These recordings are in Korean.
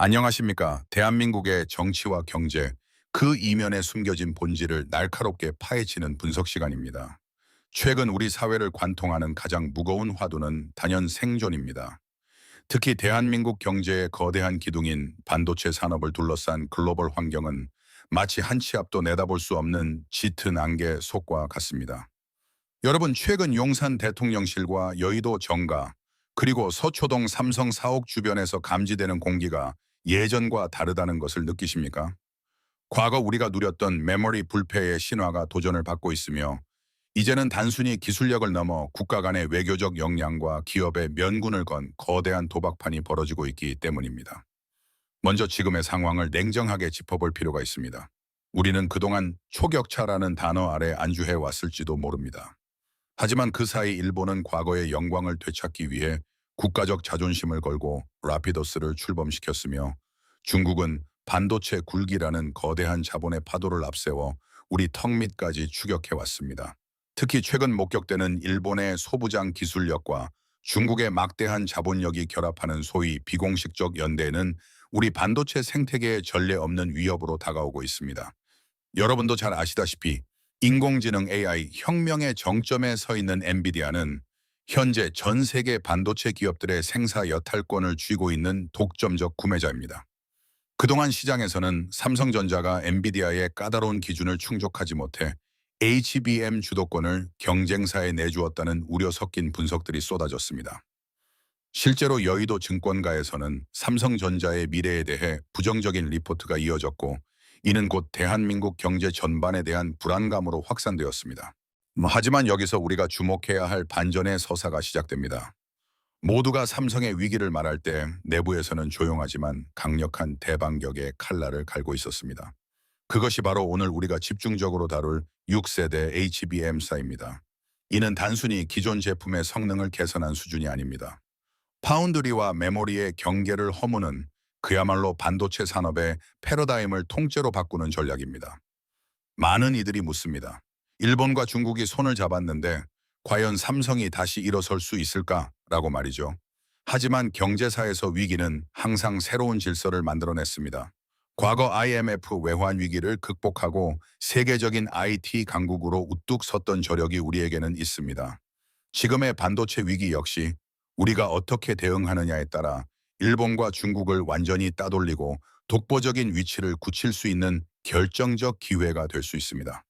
안녕하십니까. 대한민국의 정치와 경제, 그 이면에 숨겨진 본질을 날카롭게 파헤치는 분석 시간입니다. 최근 우리 사회를 관통하는 가장 무거운 화두는 단연 생존입니다. 특히 대한민국 경제의 거대한 기둥인 반도체 산업을 둘러싼 글로벌 환경은 마치 한 치 앞도 내다볼 수 없는 짙은 안개 속과 같습니다. 여러분, 최근 용산 대통령실과 여의도 정가, 그리고 서초동 삼성 사옥 주변에서 감지되는 공기가 예전과 다르다는 것을 느끼십니까? 과거 우리가 누렸던 메모리 불패의 신화가 도전을 받고 있으며, 이제는 단순히 기술력을 넘어 국가 간의 외교적 역량과 기업의 면군을 건 거대한 도박판이 벌어지고 있기 때문입니다. 먼저 지금의 상황을 냉정하게 짚어볼 필요가 있습니다. 우리는 그동안 초격차라는 단어 아래 안주해 왔을지도 모릅니다. 하지만 그 사이 일본은 과거의 영광을 되찾기 위해 국가적 자존심을 걸고 라피더스를 출범시켰으며, 중국은 반도체 굴기라는 거대한 자본의 파도를 앞세워 우리 턱 밑까지 추격해왔습니다. 특히 최근 목격되는 일본의 소부장 기술력과 중국의 막대한 자본력이 결합하는 소위 비공식적 연대는 우리 반도체 생태계에 전례 없는 위협으로 다가오고 있습니다. 여러분도 잘 아시다시피 인공지능 AI 혁명의 정점에 서 있는 엔비디아는 현재 전 세계 반도체 기업들의 생사 여탈권을 쥐고 있는 독점적 구매자입니다. 그동안 시장에서는 삼성전자가 엔비디아의 까다로운 기준을 충족하지 못해 HBM 주도권을 경쟁사에 내주었다는 우려 섞인 분석들이 쏟아졌습니다. 실제로 여의도 증권가에서는 삼성전자의 미래에 대해 부정적인 리포트가 이어졌고, 이는 곧 대한민국 경제 전반에 대한 불안감으로 확산되었습니다. 하지만 여기서 우리가 주목해야 할 반전의 서사가 시작됩니다. 모두가 삼성의 위기를 말할 때 내부에서는 조용하지만 강력한 대반격의 칼날을 갈고 있었습니다. 그것이 바로 오늘 우리가 집중적으로 다룰 6세대 HBM사입니다. 이는 단순히 기존 제품의 성능을 개선한 수준이 아닙니다. 파운드리와 메모리의 경계를 허무는, 그야말로 반도체 산업의 패러다임을 통째로 바꾸는 전략입니다. 많은 이들이 묻습니다. 일본과 중국이 손을 잡았는데 과연 삼성이 다시 일어설 수 있을까라고 말이죠. 하지만 경제사에서 위기는 항상 새로운 질서를 만들어냈습니다. 과거 IMF 외환 위기를 극복하고 세계적인 IT 강국으로 우뚝 섰던 저력이 우리에게는 있습니다. 지금의 반도체 위기 역시 우리가 어떻게 대응하느냐에 따라 일본과 중국을 완전히 따돌리고 독보적인 위치를 굳힐 수 있는 결정적 기회가 될 수 있습니다.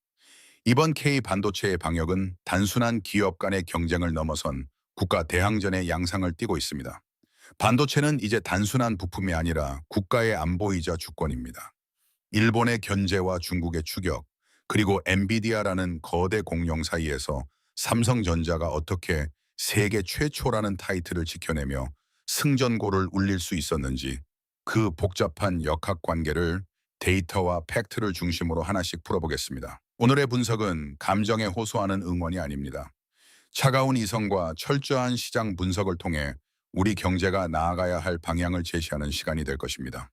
이번 K 반도체의 방역은 단순한 기업 간의 경쟁을 넘어선 국가 대항전의 양상을 띠고 있습니다. 반도체는 이제 단순한 부품이 아니라 국가의 안보이자 주권입니다. 일본의 견제와 중국의 추격, 그리고 엔비디아라는 거대 공룡 사이에서 삼성전자가 어떻게 세계 최초라는 타이틀을 지켜내며 승전고를 울릴 수 있었는지, 그 복잡한 역학관계를 데이터와 팩트를 중심으로 하나씩 풀어보겠습니다. 오늘의 분석은 감정에 호소하는 응원이 아닙니다. 차가운 이성과 철저한 시장 분석을 통해 우리 경제가 나아가야 할 방향을 제시하는 시간이 될 것입니다.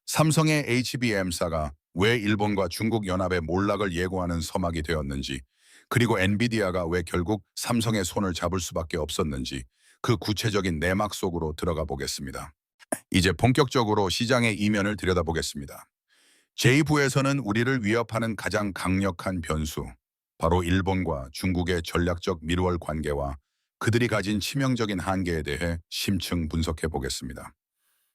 삼성의 HBM사가 왜 일본과 중국 연합의 몰락을 예고하는 서막이 되었는지, 그리고 엔비디아가 왜 결국 삼성의 손을 잡을 수밖에 없었는지, 그 구체적인 내막 속으로 들어가 보겠습니다. 이제 본격적으로 시장의 이면을 들여다보겠습니다. 제2부에서는 우리를 위협하는 가장 강력한 변수, 바로 일본과 중국의 전략적 밀월 관계와 그들이 가진 치명적인 한계에 대해 심층 분석해 보겠습니다.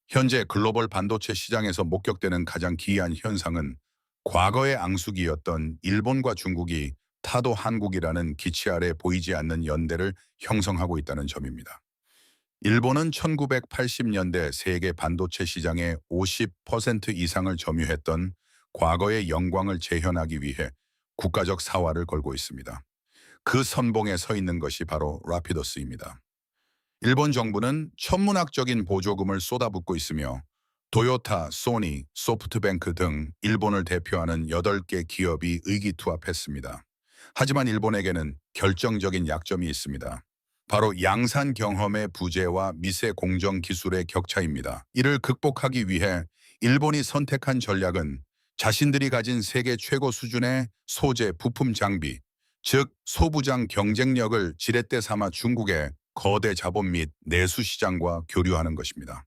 현재 글로벌 반도체 시장에서 목격되는 가장 기이한 현상은 과거의 앙숙이었던 일본과 중국이 타도 한국이라는 기치 아래 보이지 않는 연대를 형성하고 있다는 점입니다. 일본은 1980년대 세계 반도체 시장의 50% 이상을 점유했던 과거의 영광을 재현하기 위해 국가적 사활을 걸고 있습니다. 그 선봉에 서 있는 것이 바로 라피더스입니다. 일본 정부는 천문학적인 보조금을 쏟아붓고 있으며 도요타, 소니, 소프트뱅크 등 일본을 대표하는 8개 기업이 의기투합했습니다. 하지만 일본에게는 결정적인 약점이 있습니다. 바로 양산 경험의 부재와 미세 공정 기술의 격차입니다. 이를 극복하기 위해 일본이 선택한 전략은 자신들이 가진 세계 최고 수준의 소재 부품 장비, 즉 소부장 경쟁력을 지렛대 삼아 중국의 거대 자본 및 내수 시장과 교류하는 것입니다.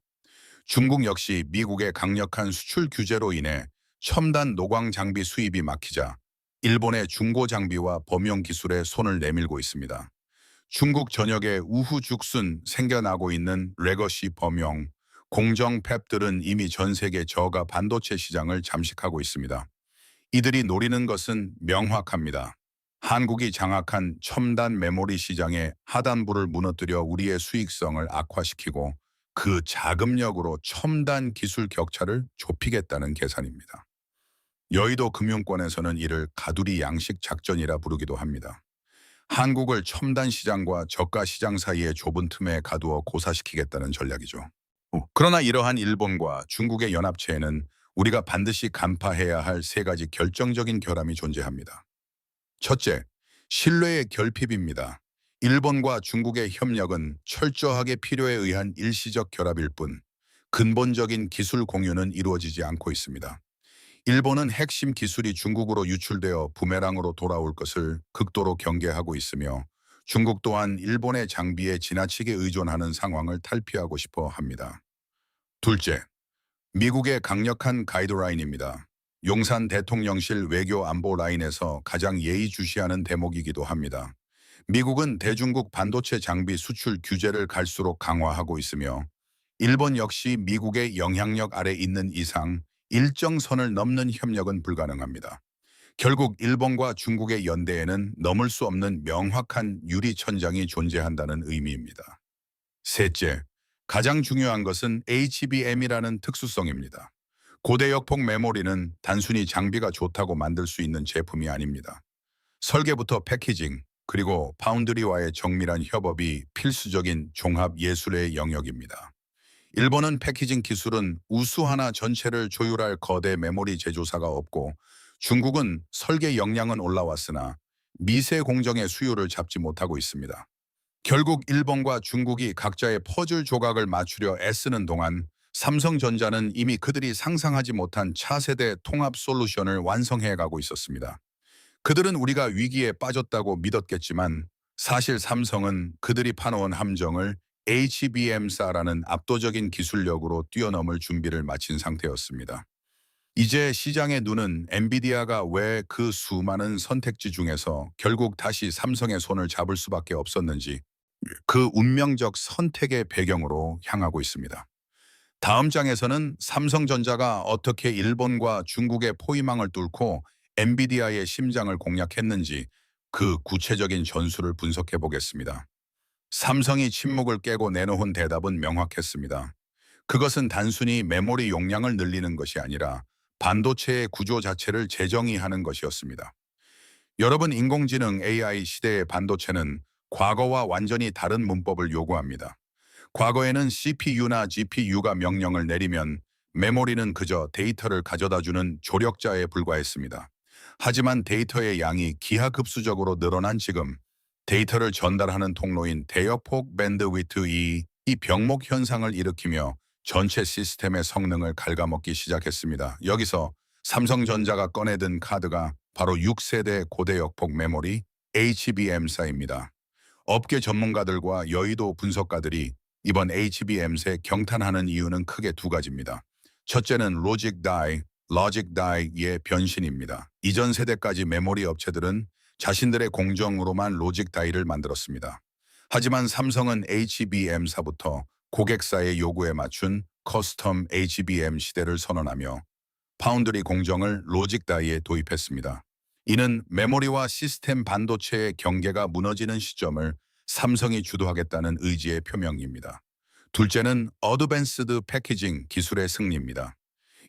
중국 역시 미국의 강력한 수출 규제로 인해 첨단 노광 장비 수입이 막히자 일본의 중고 장비와 범용 기술에 손을 내밀고 있습니다. 중국 전역에 우후죽순 생겨나고 있는 레거시 범용, 공정 팹들은 이미 전 세계 저가 반도체 시장을 잠식하고 있습니다. 이들이 노리는 것은 명확합니다. 한국이 장악한 첨단 메모리 시장의 하단부를 무너뜨려 우리의 수익성을 악화시키고 그 자금력으로 첨단 기술 격차를 좁히겠다는 계산입니다. 여의도 금융권에서는 이를 가두리 양식 작전이라 부르기도 합니다. 한국을 첨단 시장과 저가 시장 사이의 좁은 틈에 가두어 고사시키겠다는 전략이죠. 그러나 이러한 일본과 중국의 연합체에는 우리가 반드시 간파해야 할 세 가지 결정적인 결함이 존재합니다. 첫째, 신뢰의 결핍입니다. 일본과 중국의 협력은 철저하게 필요에 의한 일시적 결합일 뿐 근본적인 기술 공유는 이루어지지 않고 있습니다. 일본은 핵심 기술이 중국으로 유출되어 부메랑으로 돌아올 것을 극도로 경계하고 있으며 중국 또한 일본의 장비에 지나치게 의존하는 상황을 탈피하고 싶어 합니다. 둘째, 미국의 강력한 가이드라인입니다. 용산 대통령실 외교 안보 라인에서 가장 예의주시하는 대목이기도 합니다. 미국은 대중국 반도체 장비 수출 규제를 갈수록 강화하고 있으며 일본 역시 미국의 영향력 아래 있는 이상 일정 선을 넘는 협력은 불가능합니다. 결국 일본과 중국의 연대에는 넘을 수 없는 명확한 유리천장이 존재한다는 의미입니다. 셋째, 가장 중요한 것은 HBM이라는 특수성입니다. 고대 역폭 메모리는 단순히 장비가 좋다고 만들 수 있는 제품이 아닙니다. 설계부터 패키징, 그리고 파운드리와의 정밀한 협업이 필수적인 종합 예술의 영역입니다. 일본은 패키징 기술은 우수 하나 전체를 조율할 거대 메모리 제조사가 없고 중국은 설계 역량은 올라왔으나 미세 공정의 수요를 잡지 못하고 있습니다. 결국 일본과 중국이 각자의 퍼즐 조각을 맞추려 애쓰는 동안 삼성전자는 이미 그들이 상상하지 못한 차세대 통합 솔루션을 완성해 가고 있었습니다. 그들은 우리가 위기에 빠졌다고 믿었겠지만 사실 삼성은 그들이 파놓은 함정을 HBM사라는 압도적인 기술력으로 뛰어넘을 준비를 마친 상태였습니다. 이제 시장의 눈은 엔비디아가 왜 그 수많은 선택지 중에서 결국 다시 삼성의 손을 잡을 수밖에 없었는지 그 운명적 선택의 배경으로 향하고 있습니다. 다음 장에서는 삼성전자가 어떻게 일본과 중국의 포위망을 뚫고 엔비디아의 심장을 공략했는지 그 구체적인 전술을 분석해 보겠습니다. 삼성이 침묵을 깨고 내놓은 대답은 명확했습니다. 그것은 단순히 메모리 용량을 늘리는 것이 아니라 반도체의 구조 자체를 재정의하는 것이었습니다. 여러분, 인공지능 AI 시대의 반도체는 과거와 완전히 다른 문법을 요구합니다. 과거에는 CPU나 GPU가 명령을 내리면 메모리는 그저 데이터를 가져다주는 조력자에 불과했습니다. 하지만 데이터의 양이 기하급수적으로 늘어난 지금 데이터를 전달하는 통로인 대역폭 밴드위트이 이 병목 현상을 일으키며 전체 시스템의 성능을 갉아먹기 시작했습니다. 여기서 삼성전자가 꺼내든 카드가 바로 6세대 고대역폭 메모리 HBM사입니다. 업계 전문가들과 여의도 분석가들이 이번 HBM세 경탄하는 이유는 크게 두 가지입니다. 첫째는 로직 다이의 변신입니다. 이전 세대까지 메모리 업체들은 자신들의 공정으로만 로직 다이를 만들었습니다. 하지만 삼성은 HBM사부터 고객사의 요구에 맞춘 커스텀 HBM 시대를 선언하며 파운드리 공정을 로직 다이에 도입했습니다. 이는 메모리와 시스템 반도체의 경계가 무너지는 시점을 삼성이 주도하겠다는 의지의 표명입니다. 둘째는 어드밴스드 패키징 기술의 승리입니다.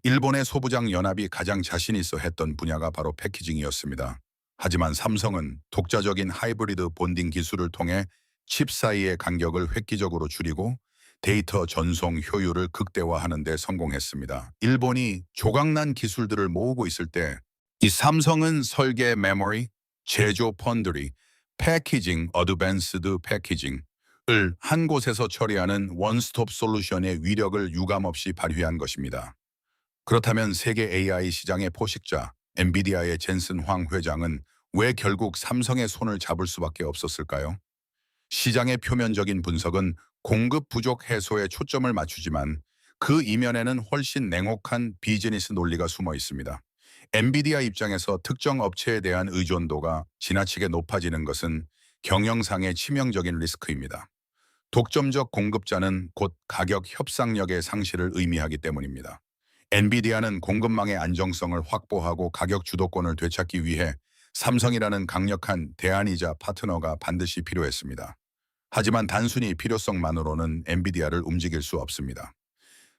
일본의 소부장 연합이 가장 자신 있어 했던 분야가 바로 패키징이었습니다. 하지만 삼성은 독자적인 하이브리드 본딩 기술을 통해 칩 사이의 간격을 획기적으로 줄이고 데이터 전송 효율을 극대화하는 데 성공했습니다. 일본이 조각난 기술들을 모으고 있을 때 이 삼성은 설계 메모리, 제조 펀드리, 패키징, 어드밴스드 패키징을 한 곳에서 처리하는 원스톱 솔루션의 위력을 유감없이 발휘한 것입니다. 그렇다면 세계 AI 시장의 포식자 엔비디아의 젠슨 황 회장은 왜 결국 삼성의 손을 잡을 수밖에 없었을까요? 시장의 표면적인 분석은 공급 부족 해소에 초점을 맞추지만 그 이면에는 훨씬 냉혹한 비즈니스 논리가 숨어 있습니다. 엔비디아 입장에서 특정 업체에 대한 의존도가 지나치게 높아지는 것은 경영상의 치명적인 리스크입니다. 독점적 공급자는 곧 가격 협상력의 상실을 의미하기 때문입니다. 엔비디아는 공급망의 안정성을 확보하고 가격 주도권을 되찾기 위해 삼성이라는 강력한 대안이자 파트너가 반드시 필요했습니다. 하지만 단순히 필요성만으로는 엔비디아를 움직일 수 없습니다.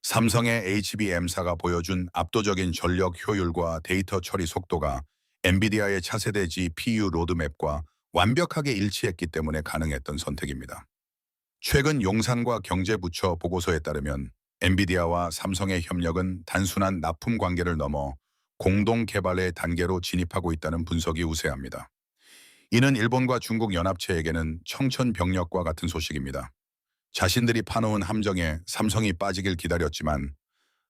삼성의 HBM사가 보여준 압도적인 전력 효율과 데이터 처리 속도가 엔비디아의 차세대 GPU 로드맵과 완벽하게 일치했기 때문에 가능했던 선택입니다. 최근 용산과 경제부처 보고서에 따르면 엔비디아와 삼성의 협력은 단순한 납품 관계를 넘어 공동 개발의 단계로 진입하고 있다는 분석이 우세합니다. 이는 일본과 중국 연합체에게는 청천벽력과 같은 소식입니다. 자신들이 파놓은 함정에 삼성이 빠지길 기다렸지만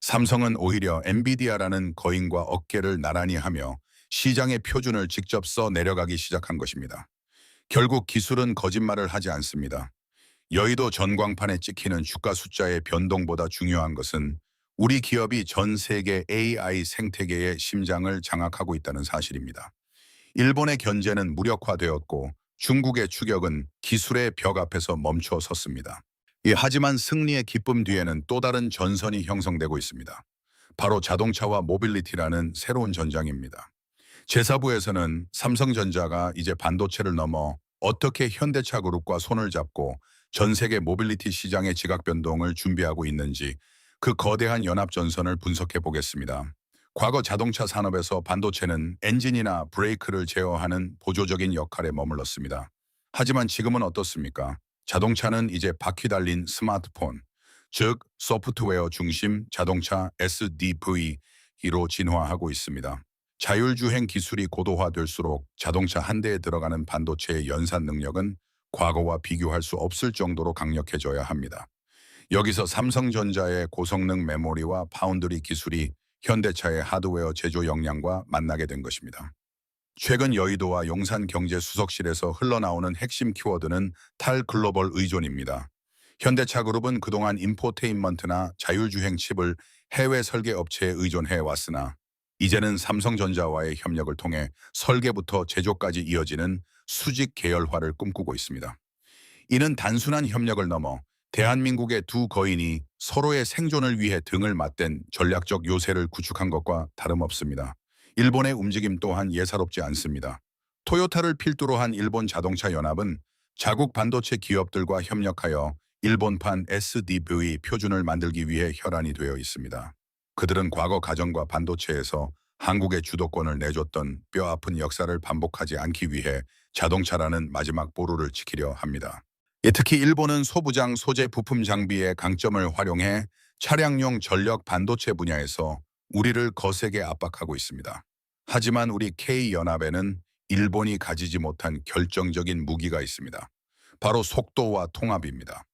삼성은 오히려 엔비디아라는 거인과 어깨를 나란히 하며 시장의 표준을 직접 써 내려가기 시작한 것입니다. 결국 기술은 거짓말을 하지 않습니다. 여의도 전광판에 찍히는 주가 숫자의 변동보다 중요한 것은 우리 기업이 전 세계 AI 생태계의 심장을 장악하고 있다는 사실입니다. 일본의 견제는 무력화되었고 중국의 추격은 기술의 벽 앞에서 멈춰 섰습니다. 하지만 승리의 기쁨 뒤에는 또 다른 전선이 형성되고 있습니다. 바로 자동차와 모빌리티라는 새로운 전장입니다. 제4부에서는 삼성전자가 이제 반도체를 넘어 어떻게 현대차 그룹과 손을 잡고 전 세계 모빌리티 시장의 지각 변동을 준비하고 있는지 그 거대한 연합 전선을 분석해 보겠습니다. 과거 자동차 산업에서 반도체는 엔진이나 브레이크를 제어하는 보조적인 역할에 머물렀습니다. 하지만 지금은 어떻습니까? 자동차는 이제 바퀴 달린 스마트폰, 즉 소프트웨어 중심 자동차 SDV로 진화하고 있습니다. 자율주행 기술이 고도화될수록 자동차 한 대에 들어가는 반도체의 연산 능력은 과거와 비교할 수 없을 정도로 강력해져야 합니다. 여기서 삼성전자의 고성능 메모리와 파운드리 기술이 현대차의 하드웨어 제조 역량과 만나게 된 것입니다. 최근 여의도와 용산 경제수석실에서 흘러나오는 핵심 키워드는 탈글로벌 의존입니다. 현대차 그룹은 그동안 인포테인먼트나 자율주행 칩을 해외 설계 업체에 의존해 왔으나 이제는 삼성전자와의 협력을 통해 설계부터 제조까지 이어지는 수직 계열화를 꿈꾸고 있습니다. 이는 단순한 협력을 넘어 대한민국의 두 거인이 서로의 생존을 위해 등을 맞댄 전략적 요새를 구축한 것과 다름없습니다. 일본의 움직임 또한 예사롭지 않습니다. 토요타를 필두로 한 일본 자동차 연합은 자국 반도체 기업들과 협력하여 일본판 SDV 표준을 만들기 위해 혈안이 되어 있습니다. 그들은 과거 가전과 반도체에서 한국의 주도권을 내줬던 뼈아픈 역사를 반복하지 않기 위해 자동차라는 마지막 보루를 지키려 합니다. 특히 일본은 소부장 소재 부품 장비의 강점을 활용해 차량용 전력 반도체 분야에서 우리를 거세게 압박하고 있습니다. 하지만 우리 K연합에는 일본이 가지지 못한 결정적인 무기가 있습니다. 바로 속도와 통합입니다.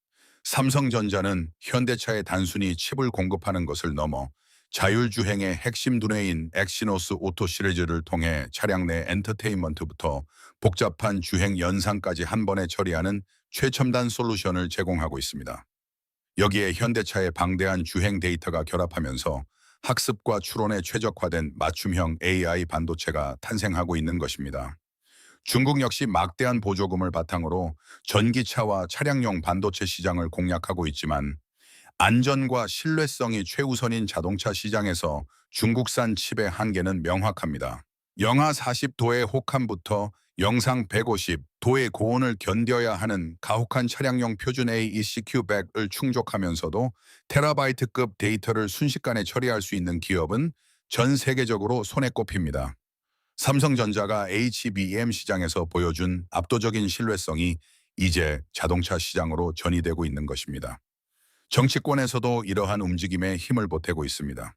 삼성전자는 현대차에 단순히 칩을 공급하는 것을 넘어 자율주행의 핵심 두뇌인 엑시노스 오토 시리즈를 통해 차량 내 엔터테인먼트부터 복잡한 주행 연상까지 한 번에 처리하는 최첨단 솔루션을 제공하고 있습니다. 여기에 현대차의 방대한 주행 데이터가 결합하면서 학습과 추론에 최적화된 맞춤형 AI 반도체가 탄생하고 있는 것입니다. 중국 역시 막대한 보조금을 바탕으로 전기차와 차량용 반도체 시장을 공략하고 있지만 안전과 신뢰성이 최우선인 자동차 시장에서 중국산 칩의 한계는 명확합니다. 영하 40도의 혹한부터 영상 150도의 고온을 견뎌야 하는 가혹한 차량용 표준 AEC-Q100을 충족하면서도 테라바이트급 데이터를 순식간에 처리할 수 있는 기업은 전 세계적으로 손에 꼽힙니다. 삼성전자가 HBM 시장에서 보여준 압도적인 신뢰성이 이제 자동차 시장으로 전이되고 있는 것입니다. 정치권에서도 이러한 움직임에 힘을 보태고 있습니다.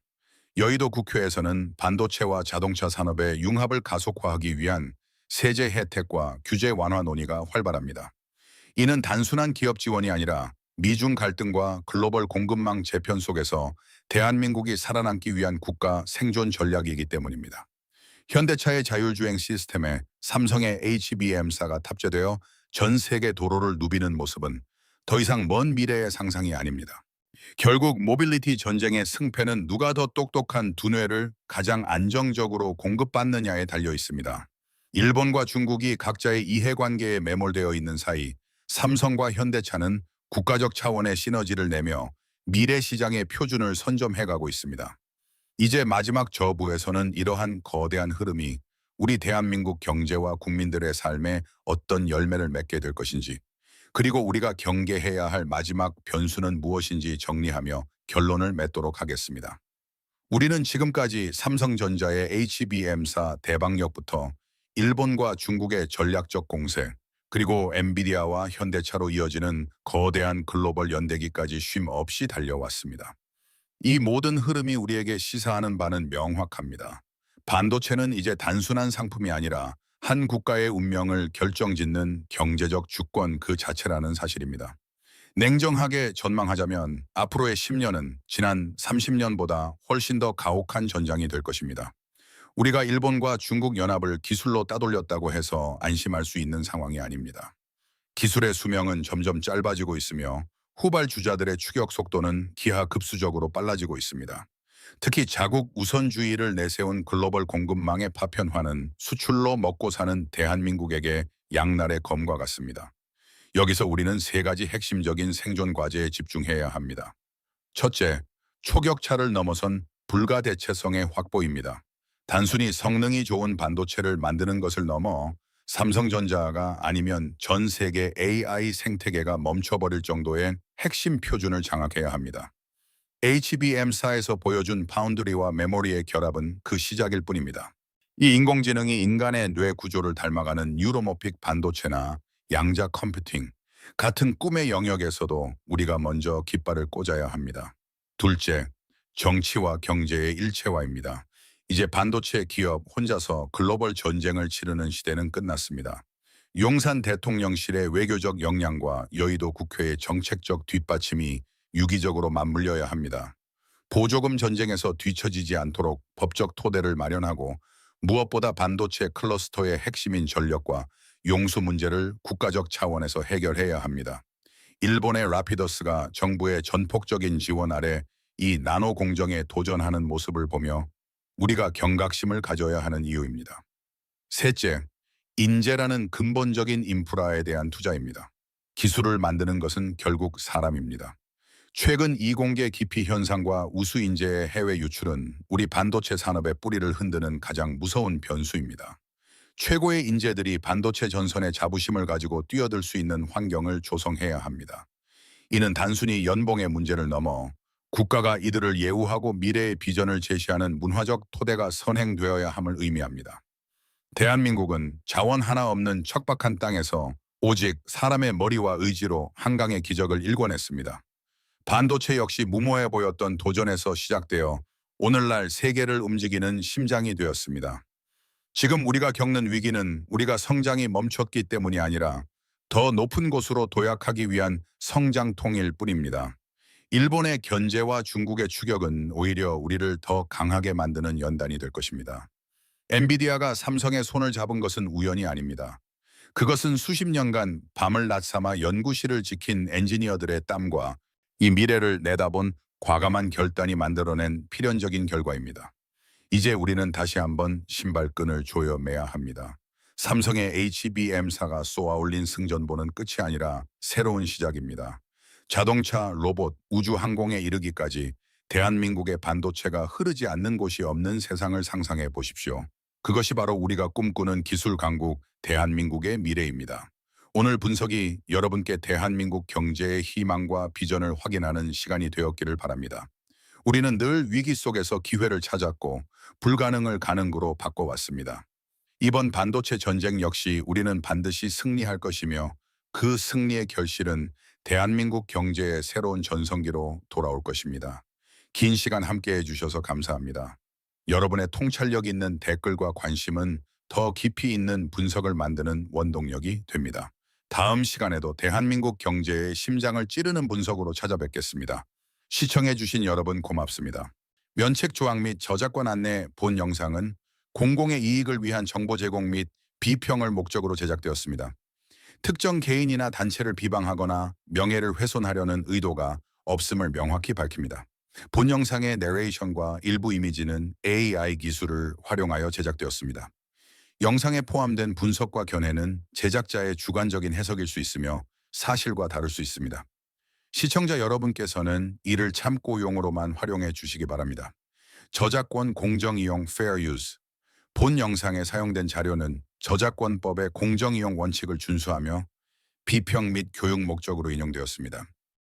여의도 국회에서는 반도체와 자동차 산업의 융합을 가속화하기 위한 세제 혜택과 규제 완화 논의가 활발합니다. 이는 단순한 기업 지원이 아니라 미중 갈등과 글로벌 공급망 재편 속에서 대한민국이 살아남기 위한 국가 생존 전략이기 때문입니다. 현대차의 자율주행 시스템에 삼성의 HBM사가 탑재되어 전 세계 도로를 누비는 모습은 더 이상 먼 미래의 상상이 아닙니다. 결국 모빌리티 전쟁의 승패는 누가 더 똑똑한 두뇌를 가장 안정적으로 공급받느냐에 달려 있습니다. 일본과 중국이 각자의 이해관계에 매몰되어 있는 사이 삼성과 현대차는 국가적 차원의 시너지를 내며 미래 시장의 표준을 선점해가고 있습니다. 이제 마지막 저부에서는 이러한 거대한 흐름이 우리 대한민국 경제와 국민들의 삶에 어떤 열매를 맺게 될 것인지, 그리고 우리가 경계해야 할 마지막 변수는 무엇인지 정리하며 결론을 맺도록 하겠습니다. 우리는 지금까지 삼성전자의 HBM사 대박력부터 일본과 중국의 전략적 공세, 그리고 엔비디아와 현대차로 이어지는 거대한 글로벌 연대기까지 쉼 없이 달려왔습니다. 이 모든 흐름이 우리에게 시사하는 바는 명확합니다. 반도체는 이제 단순한 상품이 아니라 한 국가의 운명을 결정짓는 경제적 주권 그 자체라는 사실입니다. 냉정하게 전망하자면 앞으로의 10년은 지난 30년보다 훨씬 더 가혹한 전장이 될 것입니다. 우리가 일본과 중국 연합을 기술로 따돌렸다고 해서 안심할 수 있는 상황이 아닙니다. 기술의 수명은 점점 짧아지고 있으며 후발주자들의 추격 속도는 기하급수적으로 빨라지고 있습니다. 특히 자국 우선주의를 내세운 글로벌 공급망의 파편화는 수출로 먹고 사는 대한민국에게 양날의 검과 같습니다. 여기서 우리는 세 가지 핵심적인 생존 과제에 집중해야 합니다. 첫째, 초격차를 넘어선 불가대체성의 확보입니다. 단순히 성능이 좋은 반도체를 만드는 것을 넘어 삼성전자가 아니면 전 세계 AI 생태계가 멈춰버릴 정도의 핵심 표준을 장악해야 합니다. HBM사에서 보여준 파운드리와 메모리의 결합은 그 시작일 뿐입니다. 이 인공지능이 인간의 뇌 구조를 닮아가는 뉴로모픽 반도체나 양자 컴퓨팅 같은 꿈의 영역에서도 우리가 먼저 깃발을 꽂아야 합니다. 둘째, 정치와 경제의 일체화입니다. 이제 반도체 기업 혼자서 글로벌 전쟁을 치르는 시대는 끝났습니다. 용산 대통령실의 외교적 역량과 여의도 국회의 정책적 뒷받침이 유기적으로 맞물려야 합니다. 보조금 전쟁에서 뒤처지지 않도록 법적 토대를 마련하고, 무엇보다 반도체 클러스터의 핵심인 전력과 용수 문제를 국가적 차원에서 해결해야 합니다. 일본의 라피더스가 정부의 전폭적인 지원 아래 이 나노 공정에 도전하는 모습을 보며 우리가 경각심을 가져야 하는 이유입니다. 셋째, 인재라는 근본적인 인프라에 대한 투자입니다. 기술을 만드는 것은 결국 사람입니다. 최근 이공계 기피 현상과 우수 인재의 해외 유출은 우리 반도체 산업의 뿌리를 흔드는 가장 무서운 변수입니다. 최고의 인재들이 반도체 전선의 자부심을 가지고 뛰어들 수 있는 환경을 조성해야 합니다. 이는 단순히 연봉의 문제를 넘어 국가가 이들을 예우하고 미래의 비전을 제시하는 문화적 토대가 선행되어야 함을 의미합니다. 대한민국은 자원 하나 없는 척박한 땅에서 오직 사람의 머리와 의지로 한강의 기적을 일궈냈습니다. 반도체 역시 무모해 보였던 도전에서 시작되어 오늘날 세계를 움직이는 심장이 되었습니다. 지금 우리가 겪는 위기는 우리가 성장이 멈췄기 때문이 아니라 더 높은 곳으로 도약하기 위한 성장통일 뿐입니다. 일본의 견제와 중국의 추격은 오히려 우리를 더 강하게 만드는 연단이 될 것입니다. 엔비디아가 삼성의 손을 잡은 것은 우연이 아닙니다. 그것은 수십 년간 밤을 낮삼아 연구실을 지킨 엔지니어들의 땀과 이 미래를 내다본 과감한 결단이 만들어낸 필연적인 결과입니다. 이제 우리는 다시 한번 신발끈을 조여매야 합니다. 삼성의 HBM사가 쏘아올린 승전보는 끝이 아니라 새로운 시작입니다. 자동차, 로봇, 우주 항공에 이르기까지 대한민국의 반도체가 흐르지 않는 곳이 없는 세상을 상상해 보십시오. 그것이 바로 우리가 꿈꾸는 기술 강국 대한민국의 미래입니다. 오늘 분석이 여러분께 대한민국 경제의 희망과 비전을 확인하는 시간이 되었기를 바랍니다. 우리는 늘 위기 속에서 기회를 찾았고 불가능을 가능으로 바꿔왔습니다. 이번 반도체 전쟁 역시 우리는 반드시 승리할 것이며, 그 승리의 결실은 대한민국 경제의 새로운 전성기로 돌아올 것입니다. 긴 시간 함께해 주셔서 감사합니다. 여러분의 통찰력 있는 댓글과 관심은 더 깊이 있는 분석을 만드는 원동력이 됩니다. 다음 시간에도 대한민국 경제의 심장을 찌르는 분석으로 찾아뵙겠습니다. 시청해 주신 여러분 고맙습니다. 면책 조항 및 저작권 안내 본 영상은 공공의 이익을 위한 정보 제공 및 비평을 목적으로 제작되었습니다. 특정 개인이나 단체를 비방하거나 명예를 훼손하려는 의도가 없음을 명확히 밝힙니다. 본 영상의 내레이션과 일부 이미지는 AI 기술을 활용하여 제작되었습니다. 영상에 포함된 분석과 견해는 제작자의 주관적인 해석일 수 있으며 사실과 다를 수 있습니다. 시청자 여러분께서는 이를 참고용으로만 활용해 주시기 바랍니다. 저작권 공정이용 Fair Use. 본 영상에 사용된 자료는 저작권법의 공정이용 원칙을 준수하며 비평 및 교육 목적으로 인용되었습니다.